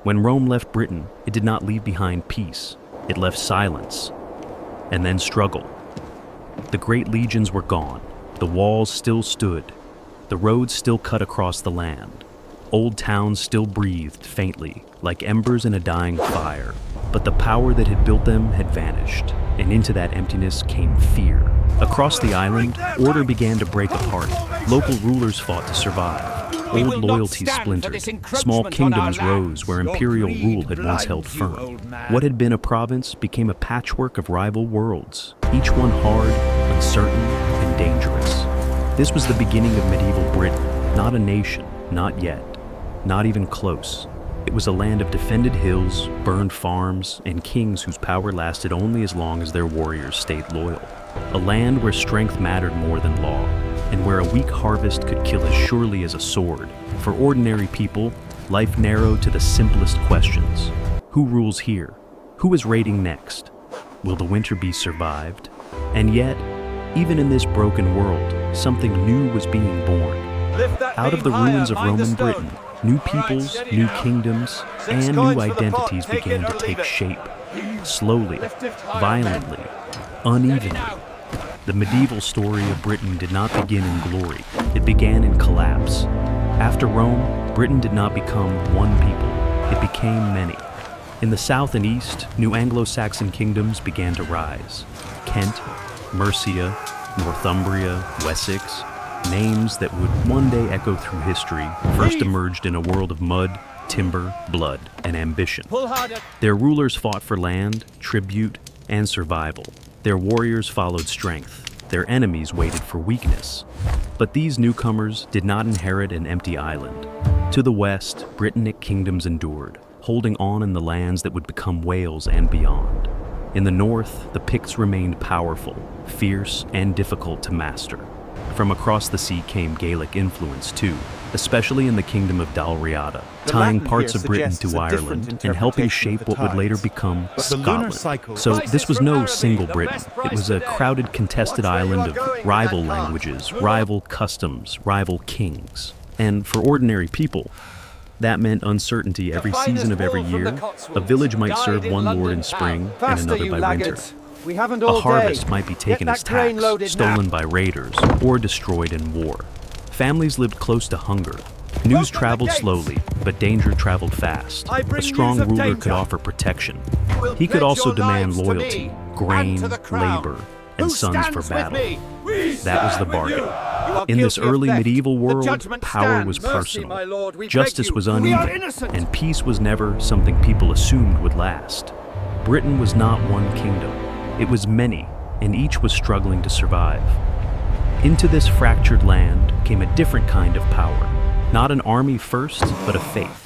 When Rome left Britain, it did not leave behind peace. It left silence, and then struggle. The great legions were gone. The walls still stood. The roads still cut across the land. Old towns still breathed faintly, like embers in a dying fire. But the power that had built them had vanished, and into that emptiness came fear. Across the island, order began to break apart. Local rulers fought to survive. Old loyalties splintered. Small kingdoms rose where imperial rule had once held firm. What had been a province became a patchwork of rival worlds, each one hard, uncertain, and dangerous. This was the beginning of medieval Britain, not a nation, not yet, not even close. It was a land of defended hills, burned farms, and kings whose power lasted only as long as their warriors stayed loyal. A land where strength mattered more than law, and where a weak harvest could kill as surely as a sword. For ordinary people, life narrowed to the simplest questions. Who rules here? Who is raiding next? Will the winter be survived? And yet, even in this broken world, something new was being born. Out of the ruins of Roman Britain, new peoples, new kingdoms, and new identities began to take shape. Slowly, violently, unevenly. The medieval story of Britain did not begin in glory. It began in collapse. After Rome, Britain did not become one people. It became many. In the south and east, new Anglo-Saxon kingdoms began to rise. Kent, Mercia, Northumbria, Wessex, names that would one day echo through history, first emerged in a world of mud, timber, blood, and ambition. Their rulers fought for land, tribute, and survival. Their warriors followed strength. Their enemies waited for weakness. But these newcomers did not inherit an empty island. To the west, Britannic kingdoms endured, holding on in the lands that would become Wales and beyond. In the north, the Picts remained powerful, fierce, and difficult to master. From across the sea came Gaelic influence too, especially in the kingdom of Dalriada, tying parts of Britain to Ireland and helping shape what would later become Scotland. So this was no single Britain. It was a crowded, contested island of rival languages, rival customs, rival kings. And for ordinary people, that meant uncertainty every season of every year. A village might serve one lord in spring and another by winter. A harvest might be taken as tax, stolen by raiders, or destroyed in war. Families lived close to hunger. News traveled slowly, but danger traveled fast. A strong ruler could offer protection. He could also demand loyalty, grain, labor, and sons for battle. That was the bargain. In this early medieval world, power was personal. Justice was uneven, and peace was never something people assumed would last. Britain was not one kingdom. It was many, and each was struggling to survive. Into this fractured land came a different kind of power. Not an army first, but a faith.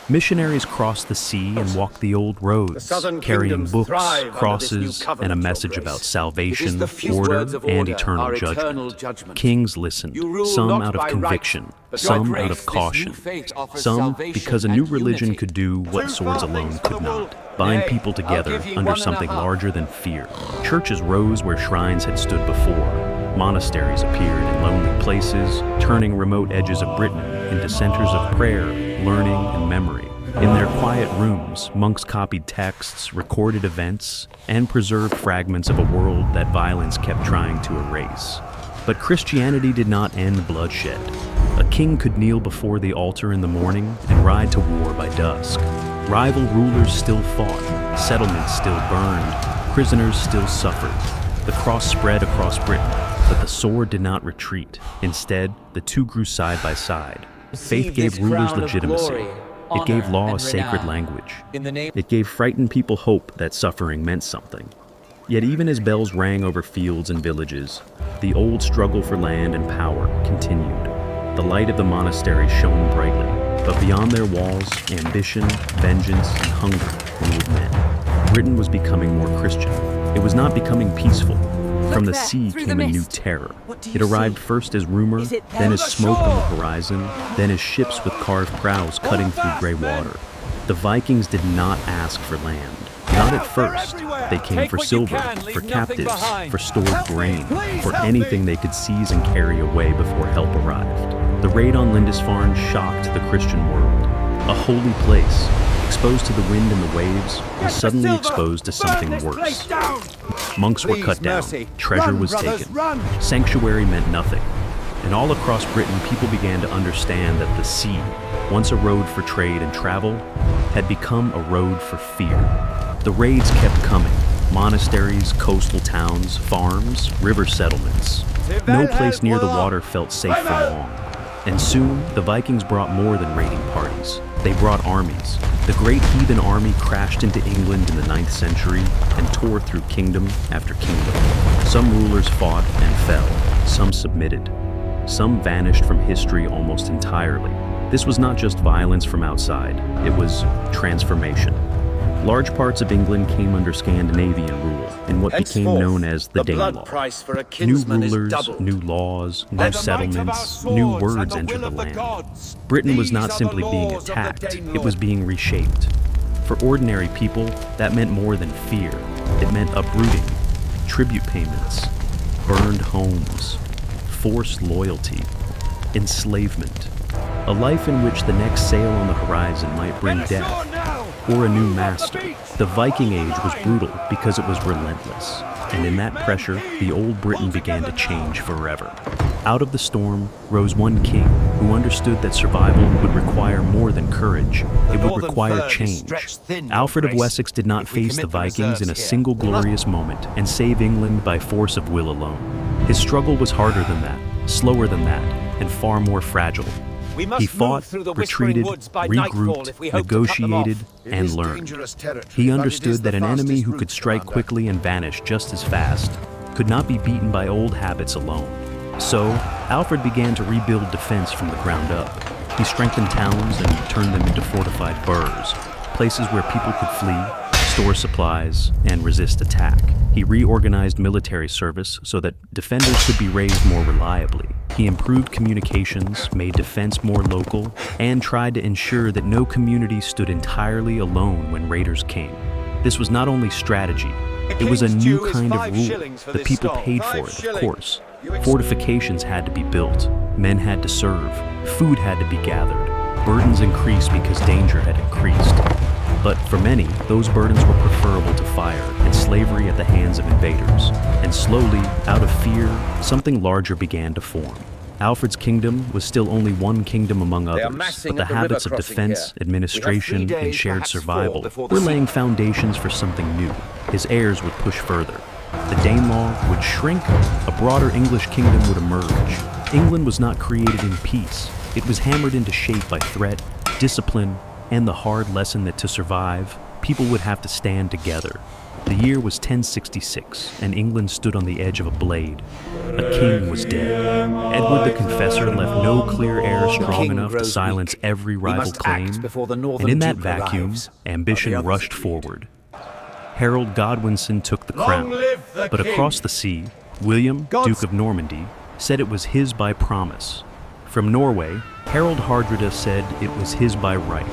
Missionaries crossed the sea and walked the old roads, carrying books, crosses, and a message about salvation, order, and eternal judgment. Kings listened, some out of conviction, some out of caution, some because a new religion could do what swords alone could not. Bind people together under something larger than fear. Churches rose where shrines had stood before. Monasteries appeared in lonely places, turning remote edges of Britain into centers of prayer, learning, and memory. In their quiet rooms, monks copied texts, recorded events, and preserved fragments of a world that violence kept trying to erase. But Christianity did not end bloodshed. A king could kneel before the altar in the morning and ride to war by dusk. Rival rulers still fought, settlements still burned, prisoners still suffered. The cross spread across Britain, but the sword did not retreat. Instead, the two grew side by side. Faith gave rulers legitimacy. It gave law a sacred language. It gave frightened people hope that suffering meant something. Yet even as bells rang over fields and villages, the old struggle for land and power continued. The light of the monastery shone brightly, but beyond their walls, ambition, vengeance, and hunger ruled men. Britain was becoming more Christian. It was not becoming peaceful. From the sea came a new terror. It arrived first as rumor, then as smoke on the horizon, then as ships with carved prows cutting through gray water. The Vikings did not ask for land. Not at first. They came for silver, for captives, for stored grain, for anything they could seize and carry away before help arrived. The raid on Lindisfarne shocked the Christian world. A holy place, exposed to the wind and the waves, was suddenly exposed to something worse. Monks were cut down, treasure was taken, sanctuary meant nothing, and all across Britain people began to understand that the sea, once a road for trade and travel, had become a road for fear. The raids kept coming, monasteries, coastal towns, farms, river settlements. No place near the water felt safe for long. And soon, the Vikings brought more than raiding parties. They brought armies. The great heathen army crashed into England in the 9th century and tore through kingdom after kingdom. Some rulers fought and fell. Some submitted. Some vanished from history almost entirely. This was not just violence from outside. It was transformation. Large parts of England came under Scandinavian rule in what became known as the Danelaw. New rulers, new laws, new settlements, new words entered the land. Britain was not simply being attacked, it was being reshaped. For ordinary people, that meant more than fear. It meant uprooting, tribute payments, burned homes, forced loyalty, enslavement. A life in which the next sail on the horizon might bring death, or a new master. The Viking Age was brutal because it was relentless, and in that pressure, the old Britain began to change forever. Out of the storm rose one king who understood that survival would require more than courage. It would require change. Alfred of Wessex did not face the Vikings in a single glorious moment and save England by force of will alone. His struggle was harder than that, slower than that, and far more fragile. He fought, retreated, regrouped, negotiated, and learned. He understood that an enemy who could strike quickly and vanish just as fast could not be beaten by old habits alone. So, Alfred began to rebuild defense from the ground up. He strengthened towns and turned them into fortified burhs, places where people could flee, store supplies, and resist attack. He reorganized military service so that defenders could be raised more reliably. He improved communications, made defense more local, and tried to ensure that no community stood entirely alone when raiders came. This was not only strategy, it was a new kind of rule. The people paid for it, of course. Fortifications had to be built, men had to serve, food had to be gathered. Burdens increased because danger had increased. But for many, those burdens were preferable to fire and slavery at the hands of invaders. And slowly, out of fear, something larger began to form. Alfred's kingdom was still only one kingdom among others, but the habits of defense, administration, and shared survival were laying foundations for something new. His heirs would push further. The Danelaw would shrink, a broader English kingdom would emerge. England was not created in peace. It was hammered into shape by threat, discipline, and the hard lesson that to survive, people would have to stand together. The year was 1066, and England stood on the edge of a blade. A king was dead. Edward the Confessor left no clear heir strong enough to silence every rival claim, and in that vacuum, ambition rushed forward. Harold Godwinson took the crown, but across the sea, William, Duke of Normandy, said it was his by promise. From Norway, Harold Hardrada said it was his by right.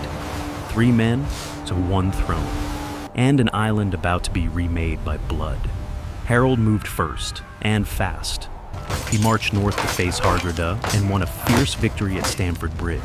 3 men to 1 throne, and an island about to be remade by blood. Harold moved first, and fast. He marched north to face Hardrada and won a fierce victory at Stamford Bridge.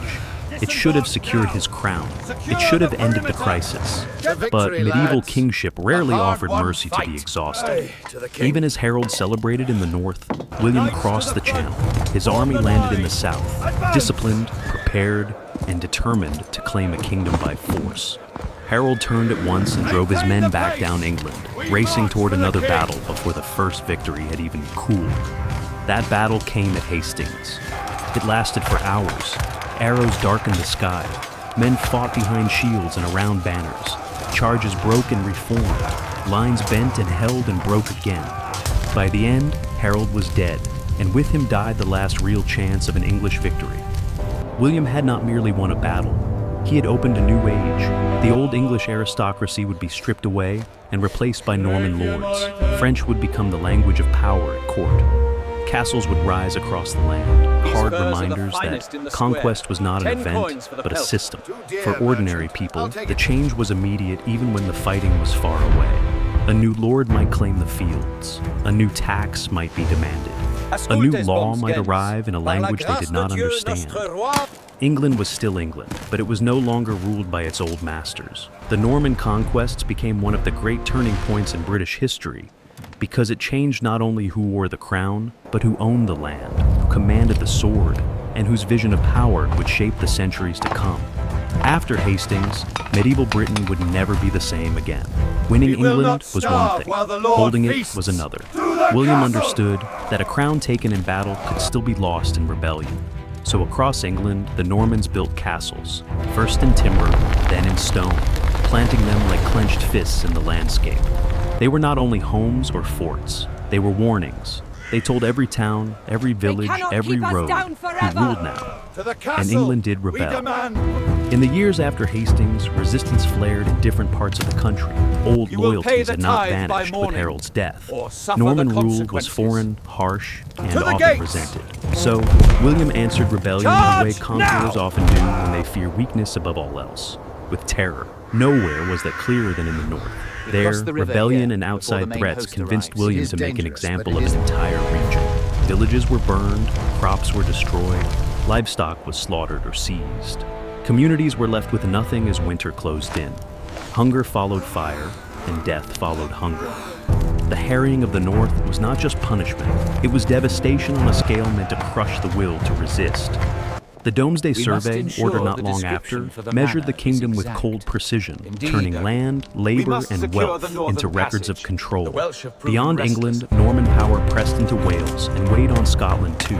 It should have secured his crown. It should have ended the crisis. But medieval kingship rarely offered mercy to the exhausted. Even as Harold celebrated in the north, William crossed the channel. His army landed in the south, disciplined, prepared, and determined to claim a kingdom by force. Harold turned at once and drove his men back down England, racing toward another battle before the first victory had even cooled. That battle came at Hastings. It lasted for hours. Arrows darkened the sky. Men fought behind shields and around banners. Charges broke and reformed. Lines bent and held and broke again. By the end, Harold was dead, and with him died the last real chance of an English victory. William had not merely won a battle. He had opened a new age. The old English aristocracy would be stripped away and replaced by Norman lords. French would become the language of power at court. Castles would rise across the land, hard reminders that conquest was not an event, but a system. For ordinary people, the change was immediate even when the fighting was far away. A new lord might claim the fields. A new tax might be demanded. A new law might arrive in a language they did not understand. England was still England, but it was no longer ruled by its old masters. The Norman Conquests became one of the great turning points in British history, because it changed not only who wore the crown, but who owned the land, who commanded the sword, and whose vision of power would shape the centuries to come. After Hastings, medieval Britain would never be the same again. Winning England was one thing, holding it was another. William understood that a crown taken in battle could still be lost in rebellion. So across England, the Normans built castles, first in timber, then in stone, planting them like clenched fists in the landscape. They were not only homes or forts, they were warnings. They told every town, every village, every road who ruled now. And England did rebel. In the years after Hastings, resistance flared in different parts of the country. Old loyalties had not vanished with Harold's death. Norman rule was foreign, harsh, and often resented. So, William answered rebellion the way conquerors often do when they fear weakness above all else, with terror. Nowhere was that clearer than in the north. There, rebellion and outside threats convinced William to make an example of an entire region. Villages were burned, crops were destroyed, livestock was slaughtered or seized. Communities were left with nothing as winter closed in. Hunger followed fire, and death followed hunger. The harrying of the North was not just punishment, it was devastation on a scale meant to crush the will to resist. The Domesday Survey, ordered not long after, measured the kingdom with cold precision, turning land, labor, and wealth into records of control. Beyond England, Norman power pressed into Wales and weighed on Scotland too.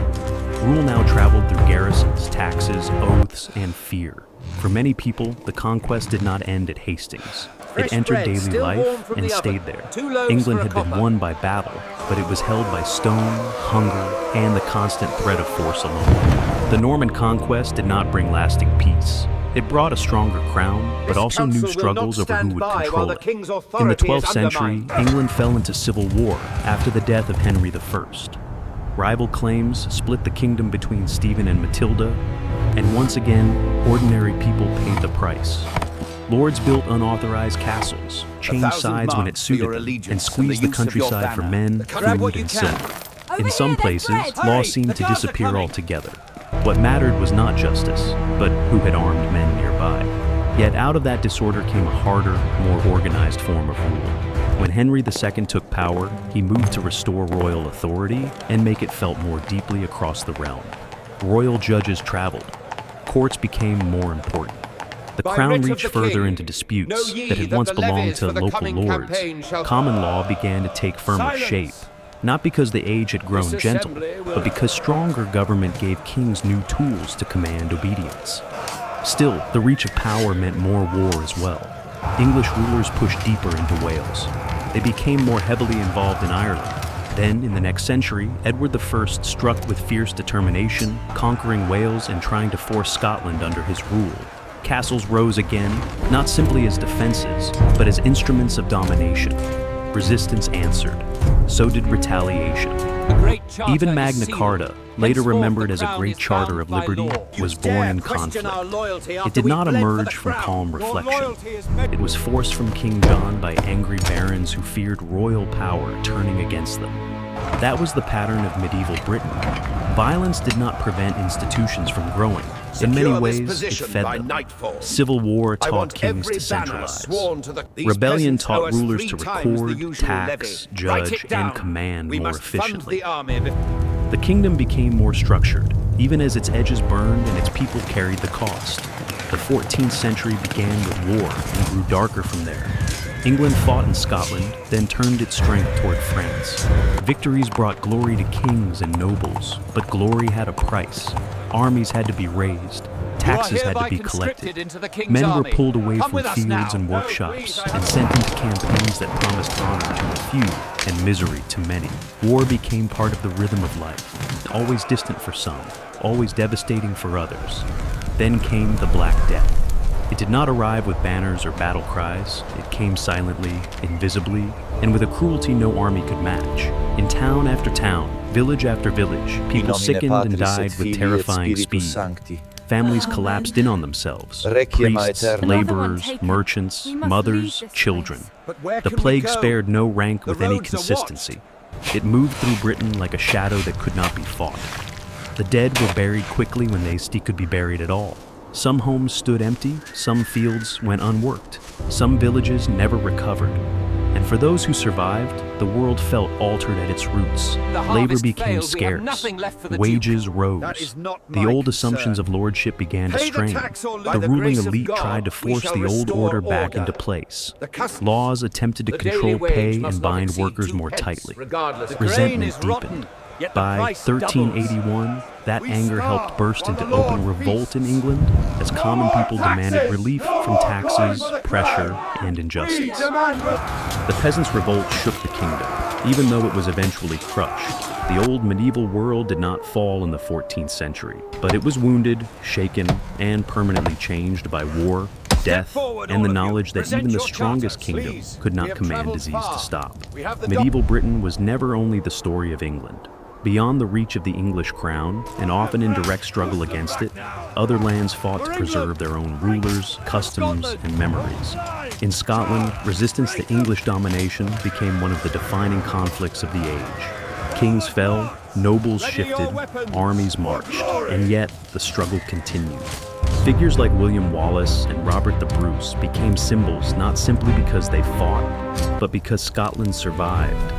Rule now traveled through garrisons, taxes, oaths, and fear. For many people, the conquest did not end at Hastings. It entered daily life and stayed there. England had been won by battle, but it was held by stone, hunger, and the constant threat of force alone. The Norman conquest did not bring lasting peace. It brought a stronger crown, but also new struggles over who would control it. In the 12th century, England fell into civil war after the death of Henry I. Rival claims split the kingdom between Stephen and Matilda, and once again, ordinary people paid the price. Lords built unauthorized castles, changed sides when it suited them, and squeezed the countryside for men, food, and silver. In some places, law seemed to disappear altogether. What mattered was not justice, but who had armed men nearby. Yet out of that disorder came a harder, more organized form of rule. When Henry II took power, he moved to restore royal authority and make it felt more deeply across the realm. Royal judges traveled. Courts became more important. The crown reached further into disputes that had once belonged to local lords. Common law began to take firmer shape, not because the age had grown gentle, but because stronger government gave kings new tools to command obedience. Still, the reach of power meant more war as well. English rulers pushed deeper into Wales. They became more heavily involved in Ireland. Then, in the next century, Edward I struck with fierce determination, conquering Wales and trying to force Scotland under his rule. Castles rose again, not simply as defenses, but as instruments of domination. Resistance answered. So did retaliation. Even Magna Carta, later remembered as a great charter of liberty, was born in conflict. It did not emerge from calm reflection. It was forced from King John by angry barons who feared royal power turning against them. That was the pattern of medieval Britain. Violence did not prevent institutions from growing. In many ways, it fed them. Civil war taught kings to centralize. Rebellion taught rulers to record, tax, judge, and command more efficiently. The kingdom became more structured, even as its edges burned and its people carried the cost. The 14th century began with war and grew darker from there. England fought in Scotland, then turned its strength toward France. Victories brought glory to kings and nobles, but glory had a price. Armies had to be raised. Taxes had to be collected. Men were pulled away from fields and workshops and sent into campaigns that promised honor to a few and misery to many. War became part of the rhythm of life, always distant for some, always devastating for others. Then came the Black Death. It did not arrive with banners or battle cries. It came silently, invisibly, and with a cruelty no army could match. In town after town, village after village, people sickened and died with terrifying speed. Families collapsed in on themselves. Priests, laborers, merchants, mothers, children. The plague spared no rank with any consistency. It moved through Britain like a shadow that could not be fought. The dead were buried quickly when they could be buried at all. Some homes stood empty, some fields went unworked, some villages never recovered. And for those who survived, the world felt altered at its roots. Labor became scarce. Wages rose. The old assumptions of lordship began to strain. The ruling elite tried to force the old order back into place. Laws attempted to control pay and bind workers more tightly. Resentment deepened. By 1381, that anger helped burst into open revolt in England as common people demanded relief from taxes, pressure, and injustice. The peasants' revolt shook the kingdom, even though it was eventually crushed. The old medieval world did not fall in the 14th century, but it was wounded, shaken, and permanently changed by war, death, and the knowledge that even the strongest kingdom could not command disease to stop. Medieval Britain was never only the story of England. Beyond the reach of the English crown, and often in direct struggle against it, other lands fought to preserve their own rulers, customs, and memories. In Scotland, resistance to English domination became one of the defining conflicts of the age. Kings fell, nobles shifted, armies marched, and yet the struggle continued. Figures like William Wallace and Robert the Bruce became symbols not simply because they fought, but because Scotland survived.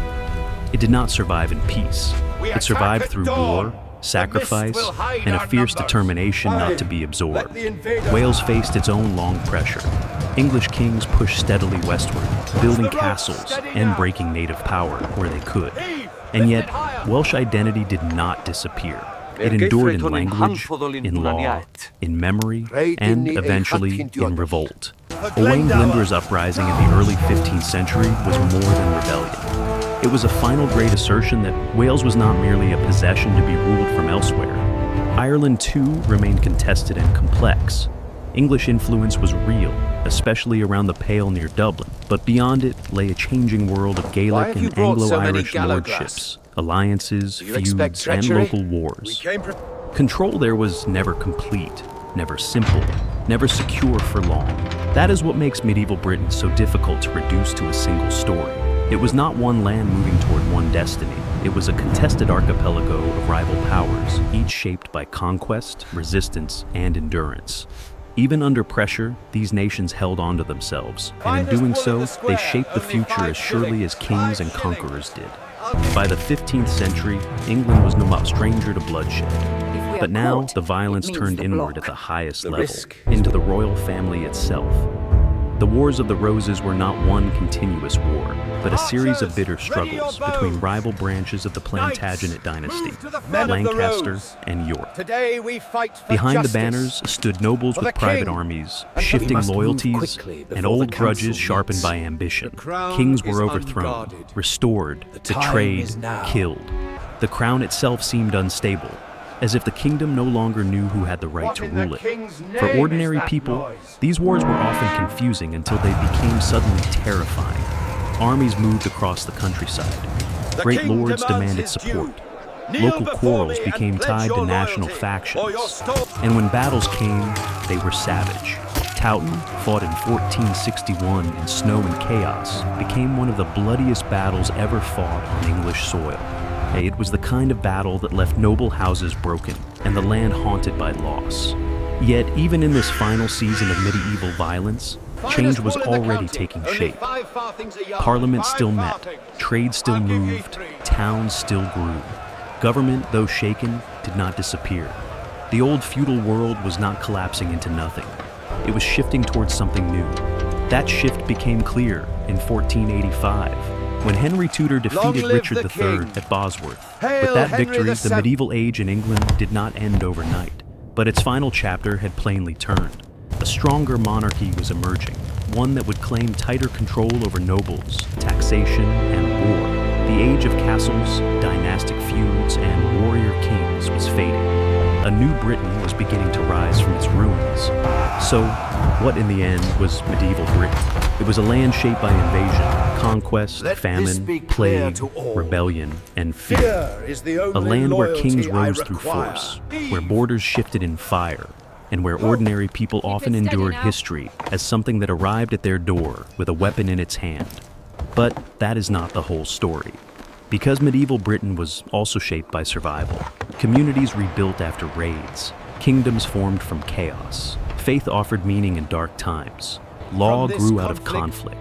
It did not survive in peace. It survived through war, sacrifice, and a fierce determination not to be absorbed. Wales faced its own long pressure. English kings pushed steadily westward, building castles and breaking native power where they could. And yet, Welsh identity did not disappear. It endured in language, in law, in memory, and eventually in revolt. Owain Glyndwr's uprising in the early 15th century was more than rebellion. It was a final great assertion that Wales was not merely a possession to be ruled from elsewhere. Ireland, too, remained contested and complex. English influence was real, especially around the Pale near Dublin, but beyond it lay a changing world of Gaelic and Anglo-Irish lordships, alliances, feuds, and local wars. Control there was never complete, never simple, never secure for long. That is what makes medieval Britain so difficult to reduce to a single story. It was not one land moving toward one destiny. It was a contested archipelago of rival powers, each shaped by conquest, resistance, and endurance. Even under pressure, these nations held on to themselves, and in doing so, they shaped the future as surely as kings and conquerors did. By the 15th century, England was no stranger to bloodshed. But now, the violence turned inward at the highest level, into the royal family itself. The Wars of the Roses were not one continuous war, but a series of bitter struggles between rival branches of the Plantagenet dynasty, Lancaster and York. Behind the banners stood nobles with private armies, shifting loyalties, and old grudges sharpened by ambition. Kings were overthrown, restored, betrayed, killed. The crown itself seemed unstable, as if the kingdom no longer knew who had the right to rule it. For ordinary people, these wars were often confusing until they became suddenly terrifying. Armies moved across the countryside. Great lords demanded support. Local quarrels became tied to national factions. And when battles came, they were savage. Towton, fought in 1461 in snow and chaos, became one of the bloodiest battles ever fought on English soil. It was the kind of battle that left noble houses broken and the land haunted by loss. Yet, even in this final season of medieval violence, change was already taking shape. Parliament still met, trade still moved, towns still grew. Government, though shaken, did not disappear. The old feudal world was not collapsing into nothing. It was shifting towards something new. That shift became clear in 1485. When Henry Tudor defeated Richard III at Bosworth. With that victory, the medieval age in England did not end overnight, but its final chapter had plainly turned. A stronger monarchy was emerging, one that would claim tighter control over nobles, taxation, and war. The age of castles, dynastic feuds, and warrior kings was fading. A new Britain was beginning to rise from its ruins. So, what in the end was medieval Britain? It was a land shaped by invasion, conquest, famine, plague, rebellion, and fear. A land where kings rose through force, where borders shifted in fire, and where ordinary people often endured history as something that arrived at their door with a weapon in its hand. But that is not the whole story. Because medieval Britain was also shaped by survival, communities rebuilt after raids, kingdoms formed from chaos, faith offered meaning in dark times, law grew out of conflict,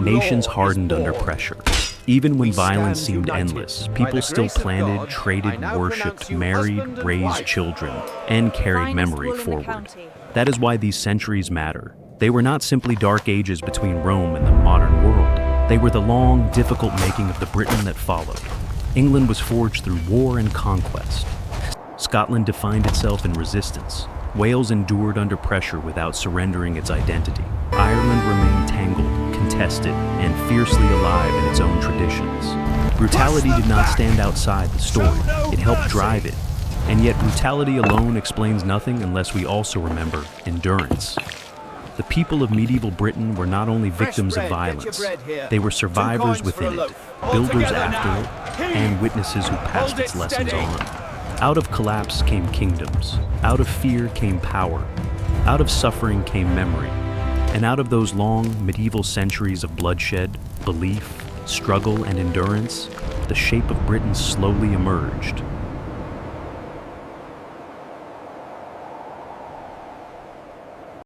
nations hardened under pressure. Even when violence seemed endless, people still planted, traded, worshipped, married, raised children, and carried memory forward. That is why these centuries matter. They were not simply dark ages between Rome and the modern world. They were the long, difficult making of the Britain that followed. England was forged through war and conquest. Scotland defined itself in resistance. Wales endured under pressure without surrendering its identity. Ireland remained tangled, contested, and fiercely alive in its own traditions. Brutality did not stand outside the story. It helped drive it. And yet brutality alone explains nothing unless we also remember endurance. The people of medieval Britain were not only victims of violence, they were survivors within it, builders after it, and witnesses who passed its lessons on. Out of collapse came kingdoms, out of fear came power, out of suffering came memory, and out of those long medieval centuries of bloodshed, belief, struggle, and endurance, the shape of Britain slowly emerged,